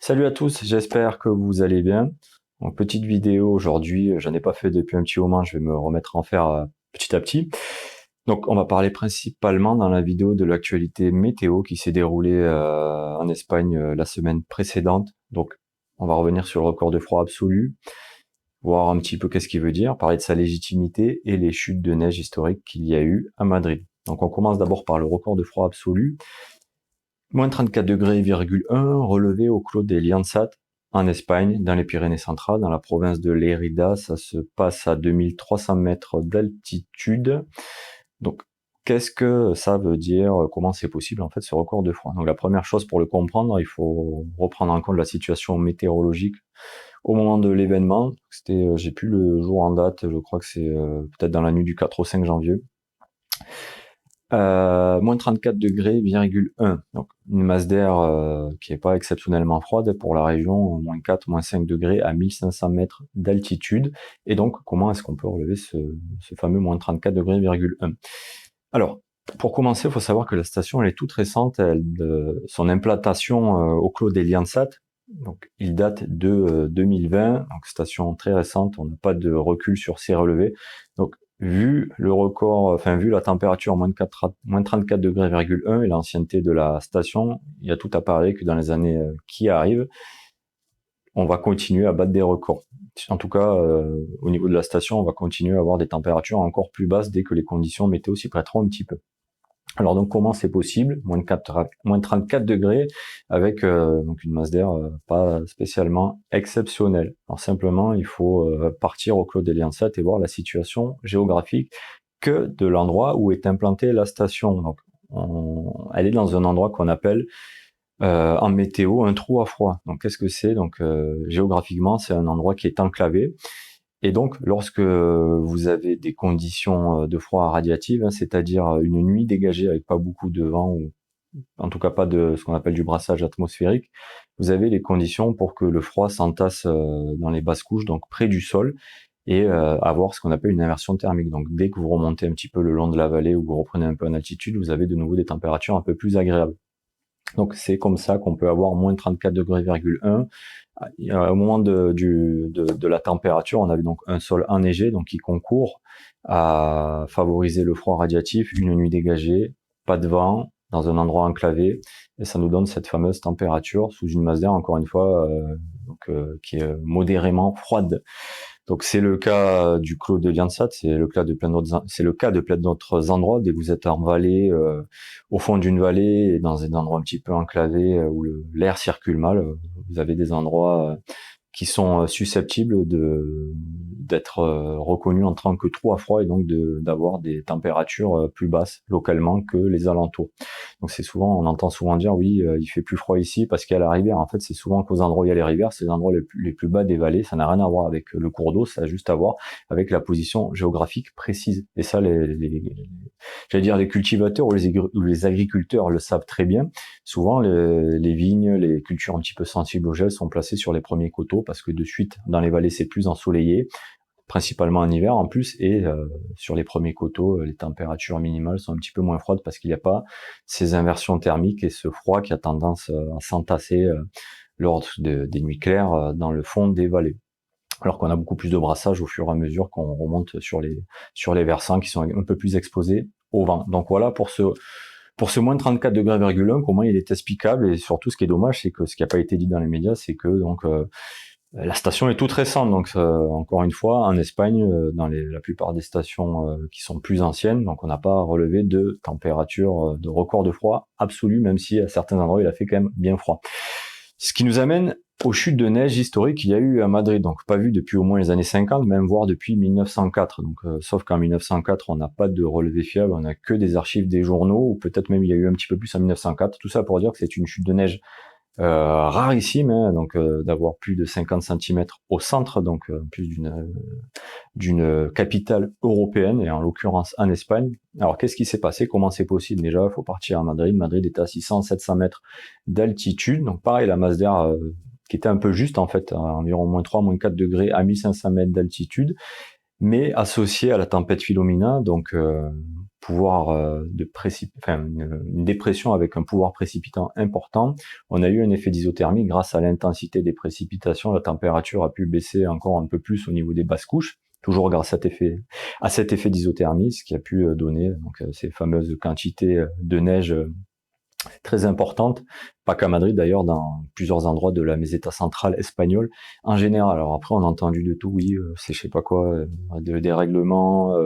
Salut à tous, j'espère que vous allez bien. Donc, petite vidéo aujourd'hui, j'en ai pas fait depuis un petit moment, je vais me remettre à en faire petit à petit. Donc on va parler principalement dans la vidéo de l'actualité météo qui s'est déroulée en Espagne la semaine précédente. Donc on va revenir sur le record de froid absolu, voir un petit peu qu'est-ce qu'il veut dire, parler de sa légitimité et les chutes de neige historiques qu'il y a eu à Madrid. Donc on commence d'abord par le record de froid absolu. Moins 34 degrés,1 relevé au clos des Liansat en Espagne, dans les Pyrénées centrales, dans la province de Lérida. Ça se passe à 2300 mètres d'altitude. Donc, qu'est-ce que ça veut dire? Comment c'est possible, en fait, ce record de froid? Donc, la première chose pour le comprendre, il faut reprendre en compte la situation météorologique au moment de l'événement. C'était, j'ai plus le jour en date, je crois que c'est peut-être dans la nuit du 4 au 5 janvier. Moins 34 degrés,1. Donc une masse d'air qui est pas exceptionnellement froide pour la région, moins 4, moins 5 degrés à 1500 mètres d'altitude. Et donc, comment est-ce qu'on peut relever ce fameux moins 34 degrés,1? Alors, pour commencer, il faut savoir que la station, elle est toute récente. Son implantation au clos des Liansat, donc il date de 2020, donc station très récente, on n'a pas de recul sur ces relevés. Donc vu le record, enfin vu la température moins 34 degrés,1 et l'ancienneté de la station, il y a tout à parier que dans les années qui arrivent, on va continuer à battre des records. En tout cas, au niveau de la station, on va continuer à avoir des températures encore plus basses dès que les conditions météo s'y prêteront un petit peu. Alors donc comment c'est possible? Moins 34 degrés avec donc une masse d'air pas spécialement exceptionnelle. Alors simplement, il faut partir au clos des Liansat et voir la situation géographique que de l'endroit où est implantée la station. Donc elle est dans un endroit qu'on appelle en météo un trou à froid. Donc qu'est-ce que c'est? Donc géographiquement, c'est un endroit qui est enclavé. Et donc, lorsque vous avez des conditions de froid radiative, hein, c'est-à-dire une nuit dégagée avec pas beaucoup de vent, ou en tout cas pas de ce qu'on appelle du brassage atmosphérique, vous avez les conditions pour que le froid s'entasse dans les basses couches, donc près du sol, et avoir ce qu'on appelle une inversion thermique. Donc dès que vous remontez un petit peu le long de la vallée ou vous reprenez un peu en altitude, vous avez de nouveau des températures un peu plus agréables. Donc c'est comme ça qu'on peut avoir moins 34 degrés,1. Au moment de la température, on avait donc un sol enneigé, donc qui concourt à favoriser le froid radiatif, une nuit dégagée, pas de vent, dans un endroit enclavé, et ça nous donne cette fameuse température sous une masse d'air, encore une fois, qui est modérément froide. Donc c'est le cas du clos de Liansat, c'est le cas de plein d'autres endroits. Dès que vous êtes en vallée, au fond d'une vallée, et dans des endroits un petit peu enclavés où l'air circule mal, vous avez des endroits qui sont susceptibles d'être reconnus en tant que trous à froid et donc d'avoir des températures plus basses localement que les alentours. Donc c'est souvent, on entend souvent dire oui, il fait plus froid ici parce qu'il y a la rivière. En fait, c'est souvent qu'aux endroits où il y a les rivières, c'est les endroits les plus bas des vallées. Ça n'a rien à voir avec le cours d'eau, ça a juste à voir avec la position géographique précise. Et ça, j'allais dire les cultivateurs ou les agriculteurs le savent très bien. Souvent, les vignes, les cultures un petit peu sensibles au gel sont placées sur les premiers coteaux parce que de suite, dans les vallées, c'est plus ensoleillé, principalement en hiver en plus, et sur les premiers coteaux, les températures minimales sont un petit peu moins froides parce qu'il n'y a pas ces inversions thermiques et ce froid qui a tendance à s'entasser lors des nuits claires dans le fond des vallées. Alors qu'on a beaucoup plus de brassage au fur et à mesure qu'on remonte sur les versants qui sont un peu plus exposés au vent. Donc voilà pour ce moins 34 degrés,1, comment il est explicable, et surtout ce qui est dommage, c'est que ce qui n'a pas été dit dans les médias, c'est que donc la station est toute récente, donc encore une fois, en Espagne, dans la plupart des stations qui sont plus anciennes, donc on n'a pas relevé de température, de record de froid absolu, même si à certains endroits il a fait quand même bien froid. Ce qui nous amène aux chutes de neige historiques qu'il y a eu à Madrid, donc pas vu depuis au moins les années 50, même voire depuis 1904. Donc, sauf qu'en 1904, on n'a pas de relevé fiable, on n'a que des archives des journaux, ou peut-être même il y a eu un petit peu plus en 1904. Tout ça pour dire que c'est une chute de neige rarissime, hein, donc d'avoir plus de 50 cm au centre, donc plus d'une capitale européenne, et en l'occurrence en Espagne. Alors qu'est-ce qui s'est passé? Comment c'est possible? Déjà, il faut partir à Madrid. Madrid est à 600-700 mètres d'altitude, donc pareil, la masse d'air qui était un peu juste en fait, à environ -3, -4 degrés à 1500 mètres d'altitude. mais associé à la tempête Philomena, donc pouvoir une dépression avec un pouvoir précipitant important. On a eu un effet d'isothermie grâce à l'intensité des précipitations. La température a pu baisser encore un peu plus au niveau des basses couches, toujours grâce à cet effet d'isothermie, ce qui a pu donner donc ces fameuses quantités de neige très importantes, pas qu'à Madrid d'ailleurs, dans plusieurs endroits de la meseta centrale espagnole en général. Alors après, on a entendu de tout, oui, c'est je sais pas quoi, des règlements,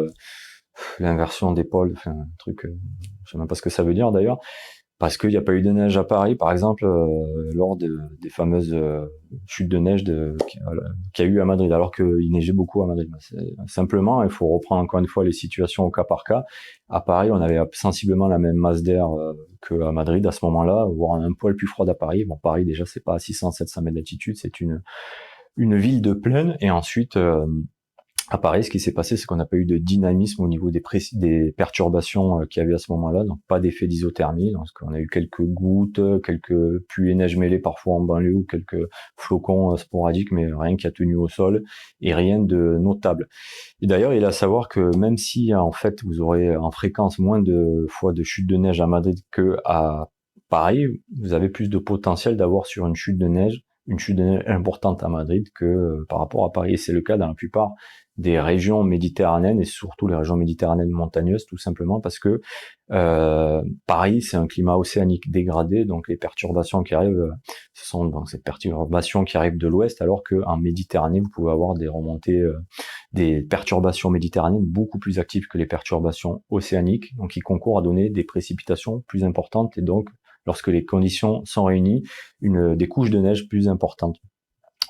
l'inversion des pôles, enfin un truc, je sais même pas ce que ça veut dire d'ailleurs, parce qu'il n'y a pas eu de neige à Paris, par exemple, lors des fameuses chutes de neige qu'il y a eu à Madrid, alors qu'il neigeait beaucoup à Madrid. Simplement, il faut reprendre encore une fois les situations au cas par cas. À Paris, on avait sensiblement la même masse d'air qu'à Madrid à ce moment-là, voire un poil plus froid à Paris. Bon, Paris, déjà, c'est pas à 600-700 mètres d'altitude, c'est une ville de plaine, et ensuite, à Paris, ce qui s'est passé, c'est qu'on n'a pas eu de dynamisme au niveau des perturbations qu'il y avait à ce moment-là, donc pas d'effet d'isothermie, donc on a eu quelques gouttes, quelques pluies et neiges mêlées parfois en banlieue, ou quelques flocons sporadiques, mais rien qui a tenu au sol, et rien de notable. Et d'ailleurs, il est à savoir que même si en fait vous aurez en fréquence moins de fois de chute de neige à Madrid que à Paris, vous avez plus de potentiel d'avoir sur une chute de neige importante à Madrid que par rapport à Paris. Et c'est le cas dans la plupart des régions méditerranéennes, et surtout les régions méditerranéennes montagneuses, tout simplement parce que Paris, c'est un climat océanique dégradé, donc les perturbations qui arrivent, ce sont donc ces perturbations qui arrivent de l'ouest, alors qu'en Méditerranée, vous pouvez avoir des remontées, des perturbations méditerranéennes beaucoup plus actives que les perturbations océaniques, donc qui concourent à donner des précipitations plus importantes, et donc, lorsque les conditions sont réunies, des couches de neige plus importantes.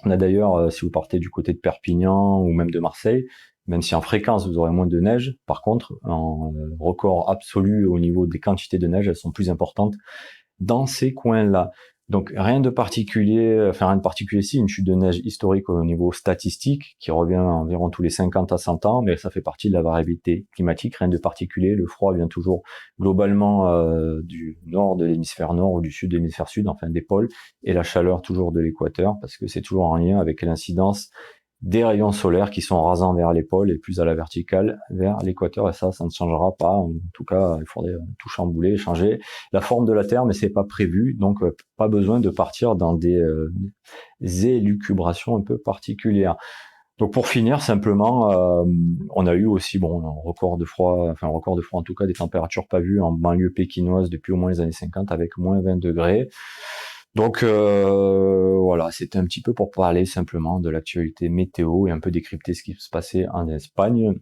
On a d'ailleurs, si vous partez du côté de Perpignan ou même de Marseille, même si en fréquence vous aurez moins de neige, par contre, en record absolu au niveau des quantités de neige, elles sont plus importantes dans ces coins-là. Donc rien de particulier, enfin rien de particulier si, une chute de neige historique au niveau statistique, qui revient environ tous les 50 à 100 ans, mais ça fait partie de la variabilité climatique, rien de particulier. Le froid vient toujours globalement du nord de l'hémisphère nord ou du sud de l'hémisphère sud, enfin des pôles, et la chaleur toujours de l'équateur, parce que c'est toujours en lien avec l'incidence des rayons solaires qui sont rasants vers les pôles et plus à la verticale vers l'équateur, et ça ne changera pas. En tout cas, il faudrait tout chambouler, changer la forme de la Terre, mais c'est pas prévu, donc pas besoin de partir dans des élucubrations un peu particulières. Donc pour finir, simplement, on a eu aussi un record de froid, enfin un record de froid en tout cas, des températures pas vues en banlieue pékinoise depuis au moins les années 50 avec moins 20 degrés. Donc voilà, c'était un petit peu pour parler simplement de l'actualité météo et un peu décrypter ce qui se passait en Espagne.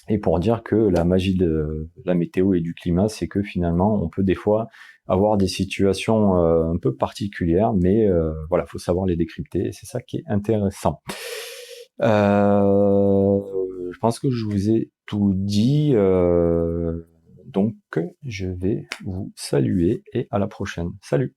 Et pour dire que la magie de la météo et du climat, c'est que finalement, on peut des fois avoir des situations un peu particulières, mais voilà, faut savoir les décrypter, et c'est ça qui est intéressant. Je pense que je vous ai tout dit, donc je vais vous saluer et à la prochaine. Salut!